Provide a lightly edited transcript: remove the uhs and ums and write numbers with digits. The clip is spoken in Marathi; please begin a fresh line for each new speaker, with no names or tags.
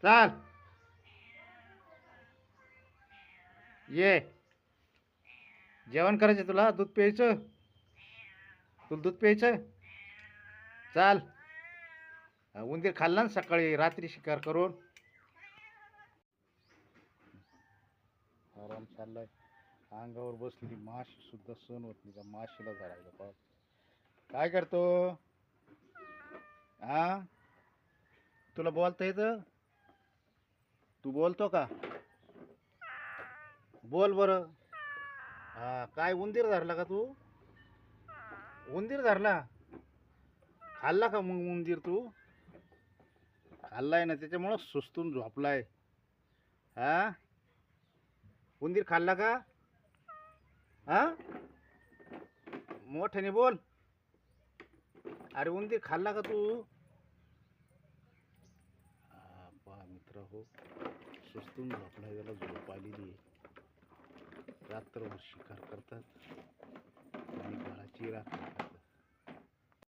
चाल ये. जेवण करायचं तुला, दूध प्यायचं. तुला दूध प्यायचं. चाल. उंदीर खाल्ला ना सकाळी रात्री शिकार करून. आराम चाललाय. अंगावर बसलेली माशी सुद्धा सहन होत नाही. का माशीला धरायला पाहत. काय करतो हा? तुला बोलता येतं? तू बोलतो का? बोल बरं. हा, काय उंदीर धरला का तू? उंदीर धरला? खाल्ला का मग उंदीर तू? खाल्लाय ना, त्याच्यामुळं सुस्तून झोपलाय. हा, उंदीर खाल्ला का? हा, मोठ्याने बोल. अरे उंदीर खाल्ला का तू? पहा मित्र हो, सुस्तून झोपलाय. त्याला झोप आलेली आहे. रात्रभर शिकार करतात आणि काळाची रात्र